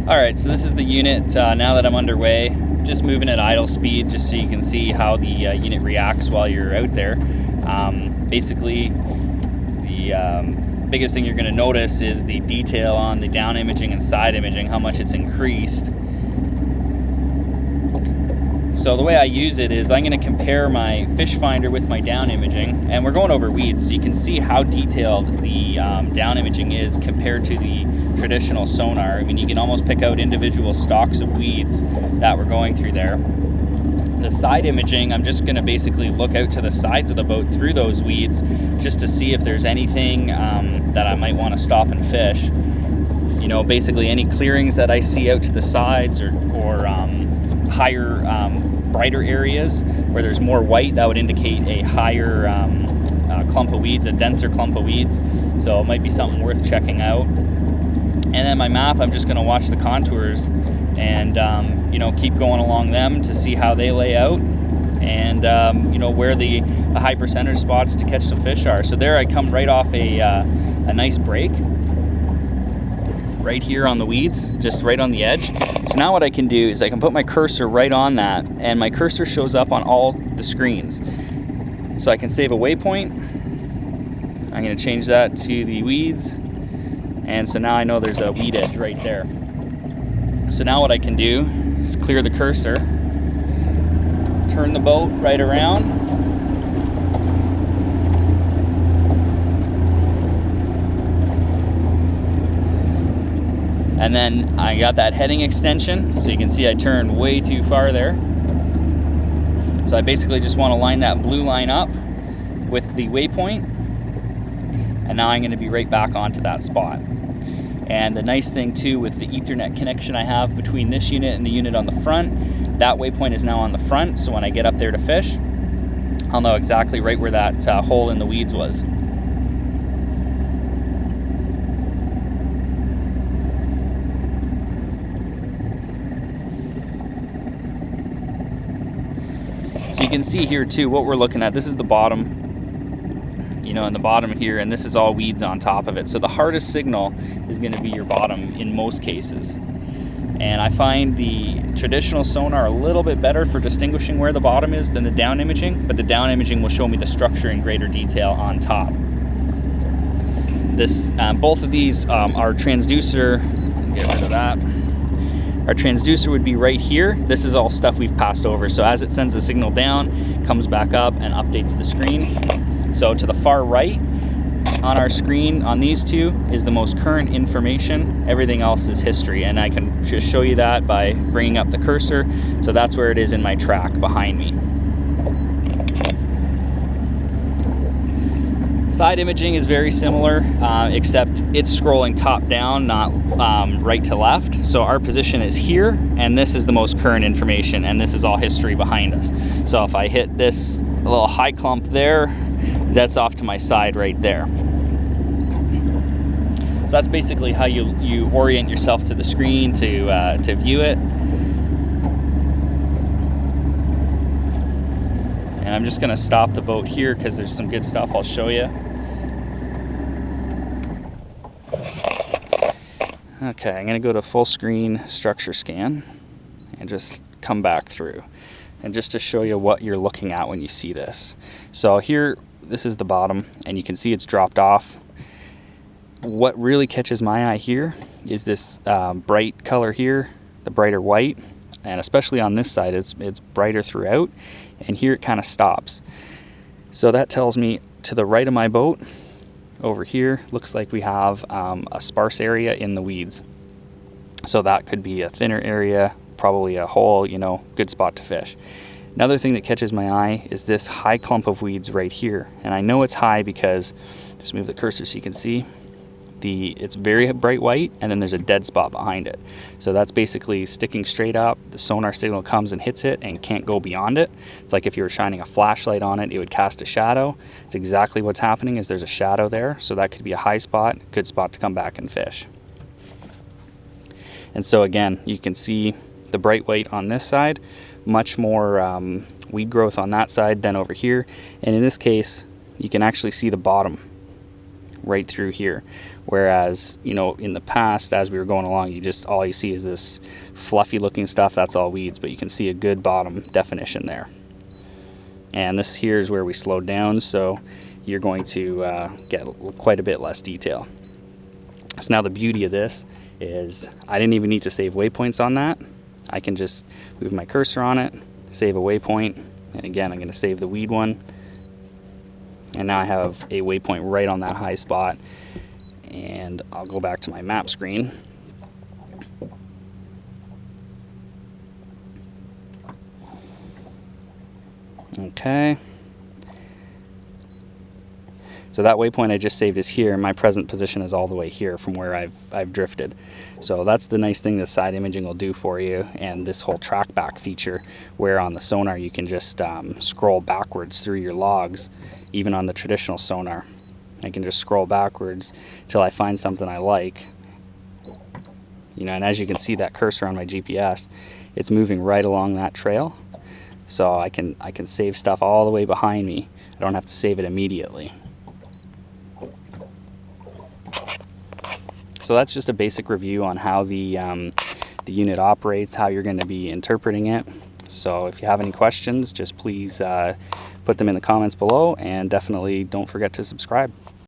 All right, so this is the unit now that I'm underway. Just moving at idle speed just so you can see how the unit reacts while you're out there. Basically, the biggest thing you're going to notice is the detail on the down imaging and side imaging, how much it's increased. So the way I use it is I'm going to compare my fish finder with my down imaging, and we're going over weeds so you can see how detailed the down imaging is compared to the traditional sonar. I mean, you can almost pick out individual stalks of weeds that we're going through there. The side imaging, I'm just going to basically look out to the sides of the boat through those weeds just to see if there's anything that I might want to stop and fish. You know, basically any clearings that I see out to the sides or higher, brighter areas where there's more white, that would indicate a higher clump of weeds, a denser clump of weeds. So it might be something worth checking out. And then my map, I'm just going to watch the contours and you know, keep going along them to see how they lay out and you know, where the high percentage spots to catch some fish are. So there I come right off a nice break right here on the weeds, just right on the edge. So now what I can do is I can put my cursor right on that, and my cursor shows up on all the screens. So I can save a waypoint. I'm going to change that to the weeds. And so now I know there's a weed edge right there. So now what I can do is clear the cursor, turn the boat right around, and then I got that heading extension, so you can see I turned way too far there. So I basically just want to line that blue line up with the waypoint, and now I'm going to be right back onto that spot. And the nice thing too with the Ethernet connection I have between this unit and the unit on the front, that waypoint is now on the front, so when I get up there to fish, I'll know exactly right where that hole in the weeds was. So you can see here too what we're looking at. This is the bottom, you know, in the bottom here, and this is all weeds on top of it. So the hardest signal is going to be your bottom in most cases. And I find the traditional sonar a little bit better for distinguishing where the bottom is than the down imaging, but the down imaging will show me the structure in greater detail on top. This, both of these are transducer. Get rid of that. Our transducer would be right here. This is all stuff we've passed over. So as it sends the signal down, it comes back up and updates the screen. So to the far right on our screen on these two is the most current information. Everything else is history, and I can just show you that by bringing up the cursor. So that's where it is in my track behind me. Side imaging is very similar, except it's scrolling top down, not right to left. So our position is here, and this is the most current information, and this is all history behind us. So if I hit this little high clump there, that's off to my side right there. So that's basically how you orient yourself to the screen to view it. And I'm just gonna stop the boat here because there's some good stuff I'll show you. Okay, I'm gonna go to full screen structure scan and just come back through. And just to show you what you're looking at when you see this. So here, this is the bottom, and you can see it's dropped off. What really catches my eye here is this bright color here, the brighter white, and especially on this side, it's brighter throughout, and here it kind of stops. So that tells me to the right of my boat, over here, looks like we have a sparse area in the weeds. So that could be a thinner area, probably a hole, you know, good spot to fish. Another thing that catches my eye is this high clump of weeds right here. And I know it's high because, just move the cursor so you can see, it's very bright white, and then there's a dead spot behind it. So that's basically sticking straight up. The sonar signal comes and hits it and can't go beyond it. It's like if you were shining a flashlight on it, it would cast a shadow. It's exactly what's happening, is there's a shadow there. So that could be a high spot, good spot to come back and fish. And so again, you can see the bright white on this side, much more weed growth on that side than over here. And in this case, you can actually see the bottom right through here. Whereas, you know, in the past, as we were going along, all you see is this fluffy looking stuff. That's all weeds, but you can see a good bottom definition there. And this here is where we slowed down, so you're going to get quite a bit less detail. So now the beauty of this is I didn't even need to save waypoints on that. I can just move my cursor on it, save a waypoint, and again I'm going to save the weed one. And now I have a waypoint right on that high spot. And I'll go back to my map screen. Okay. So that waypoint I just saved is here. My present position is all the way here from where I've drifted. So that's the nice thing that side imaging will do for you, and this whole track back feature, where on the Sonar you can just scroll backwards through your logs. Even on the traditional Sonar, I can just scroll backwards till I find something I like. You know, and as you can see, that cursor on my GPS, it's moving right along that trail. So I can save stuff all the way behind me. I don't have to save it immediately. So that's just a basic review on how the unit operates, how you're going to be interpreting it. So if you have any questions, just please put them in the comments below, and definitely don't forget to subscribe.